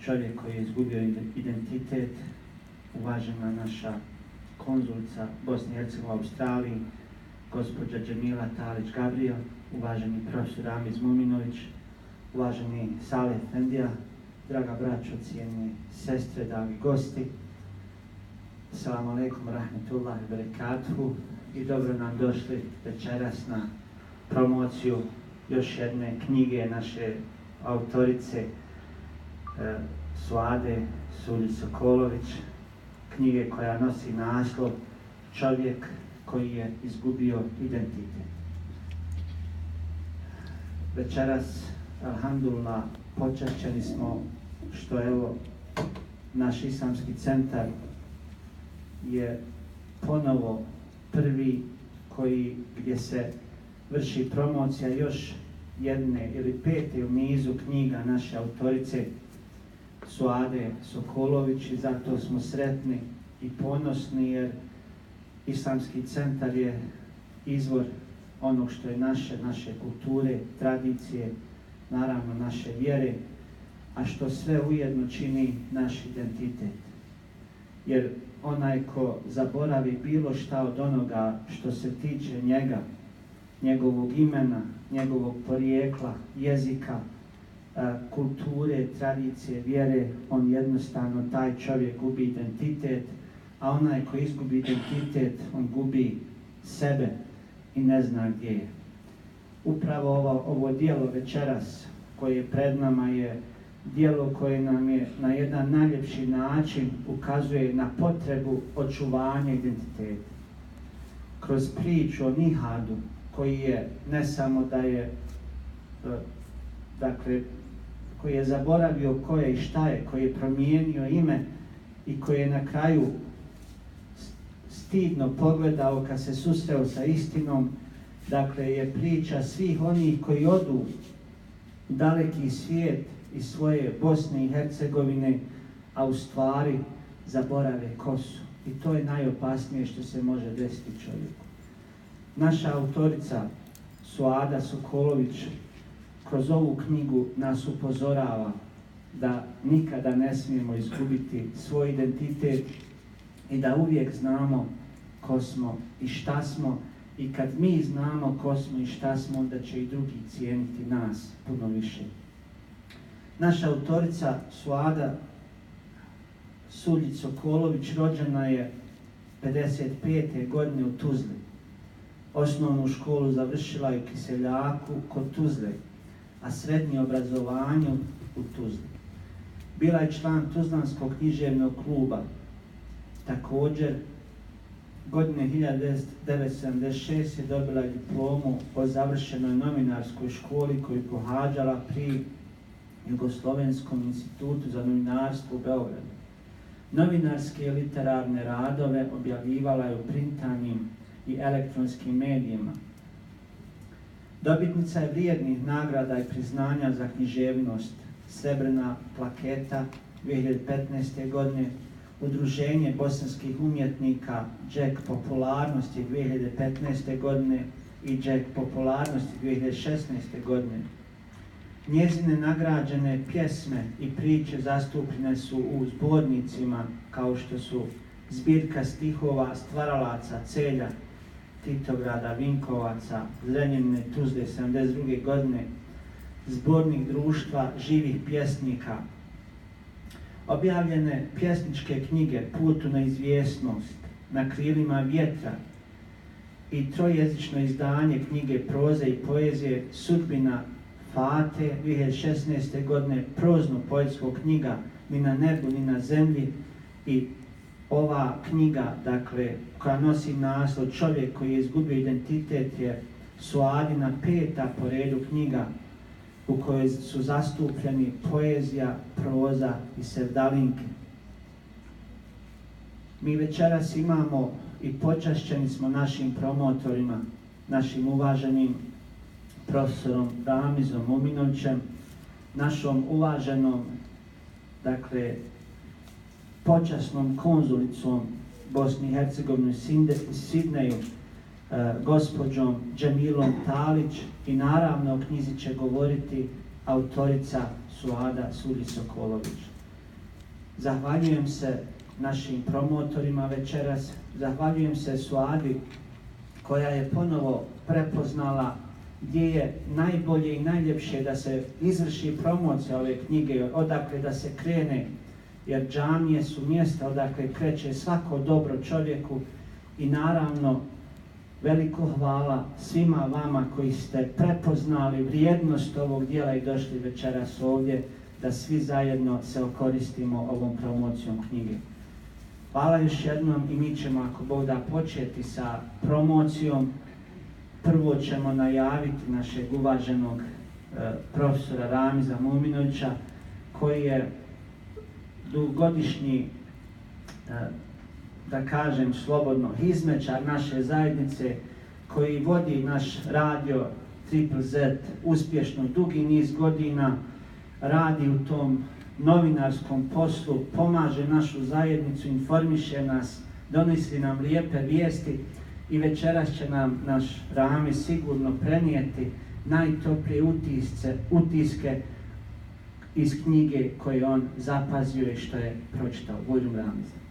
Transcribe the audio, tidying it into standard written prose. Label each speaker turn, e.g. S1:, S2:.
S1: čovjek koji je izgubio identitet, uvažena naša konzulica Bosne i Hercegovine u Australiji, gospođa Džemila Talić-Gabriel, uvaženi profesor Ramiz Muminović, uvaženi Saleh Efendija, draga braćo, cijene sestre, dragi gosti. Assalamu alaikum rahmetullahi barakatuhu i dobro nam došli večeras na promociju još jedne knjige naše autorice Suade Suljić-Sokolović, knjige koja nosi naslov Čovjek koji je izgubio identitet. Večeras, alhamdulillah, počašćeni smo što evo naš islamski centar je ponovo prvi gdje se vrši promocija još jedne ili pete u nizu knjiga naše autorice Suade Sokolović i zato smo sretni i ponosni jer islamski centar je izvor onog što je naše kulture, tradicije, naravno naše vjere, a što sve ujedno čini naš identitet. Jer onaj ko zaboravi bilo šta od onoga što se tiče njega, njegovog imena, njegovog porijekla, jezika, kulture, tradicije, vjere, on jednostavno, taj čovjek gubi identitet, a onaj ko izgubi identitet, on gubi sebe i ne zna gdje je. Upravo ovo djelo večeras koje je pred nama je djelo koje nam je na jedan najljepši način ukazuje na potrebu očuvanja identiteta. Kroz priču o Nihadu, koji je ne samo da je, koji je zaboravio ko je i šta je, koji je promijenio ime i koji je na kraju stidno pogledao kad se susreo sa istinom, je priča svih onih koji odu u daleki svijet iz svoje Bosne i Hercegovine, a u stvari zaborave ko su. I to je najopasnije što se može desiti čovjeku. Naša autorica Suada Sokolović kroz ovu knjigu nas upozorava da nikada ne smijemo izgubiti svoj identitet i da uvijek znamo ko smo i šta smo, i kad mi znamo ko smo i šta smo, onda će i drugi cijeniti nas puno više. Naša autorica Suada Suljić-Sokolović rođena je 55. godine u Tuzli. Osnovnu školu završila je u Kiseljaku kod Tuzle, a srednje obrazovanje u Tuzli. Bila je član Tuzlanskog književnog kluba. Također, godine 1976. je dobila diplomu o završenoj novinarskoj školi koju je pohađala pri Jugoslovenskom institutu za novinarstvo u Beogradu. Novinarske i literarne radove objavljivala je u printanim i elektronskim medijima. Dobitnica je vrijednih nagrada i priznanja za književnost, Srebrna plaketa 2015. godine, Udruženje bosanskih umjetnika Jack popularnosti 2015. godine i Jack popularnosti 2016. godine. Njezine nagrađene pjesme i priče zastupljene su u zbornicima kao što su zbirka stihova stvaralaca Celja, Titograda, Vinkovaca, Zrenjanine, Tuzle 72. godine, zbornik društva živih pjesnika, objavljene pjesničke knjige Put u neizvjesnost, Na krilima vjetra i trojezično izdanje knjige proze i poezije Sudbina Fate 2016. godine, prozno-poetskog knjiga Ni na nebu, ni na zemlji, i ova knjiga, koja nosi naslov Čovjek koji je izgubio identitet, je Suadina 5. po redu knjiga u kojoj su zastupljeni poezija, proza i sevdalinke. Mi večeras imamo i počašćeni smo našim promotorima, našim uvaženim profesorom Ramizom Muminovićem, našom uvaženom, počasnom konzulicom Bosni i Hercegovine u Sidneju, gospođom Džemilom Talić, i naravno o knjizi će govoriti autorica Suada Suljić-Sokolović. Zahvaljujem se našim promotorima večeras, zahvaljujem se Suadi koja je ponovo prepoznala gdje je najbolje i najljepše da se izvrši promocija ove knjige, odakle da se krene, jer džamije su mjesta odakle kreće svako dobro čovjeku. I naravno, veliko hvala svima vama koji ste prepoznali vrijednost ovog djela i došli večeras ovdje da svi zajedno se okoristimo ovom promocijom knjige. Hvala još jednom i mi ćemo, ako Bog da, početi sa promocijom. Prvo ćemo najaviti našeg uvaženog profesora Ramiza Muminovića, koji je dugogodišnji, da kažem slobodno, hizmećar naše zajednice, koji vodi naš radio Triple Z uspješno dugi niz godina, radi u tom novinarskom poslu, pomaže našu zajednicu, informiše nas, donosi nam lijepe vijesti i večeras će nam naš Rami sigurno prenijeti najtoplije utiske iz knjige koje on zapazio i što je pročitao. Bujrum Ramiza.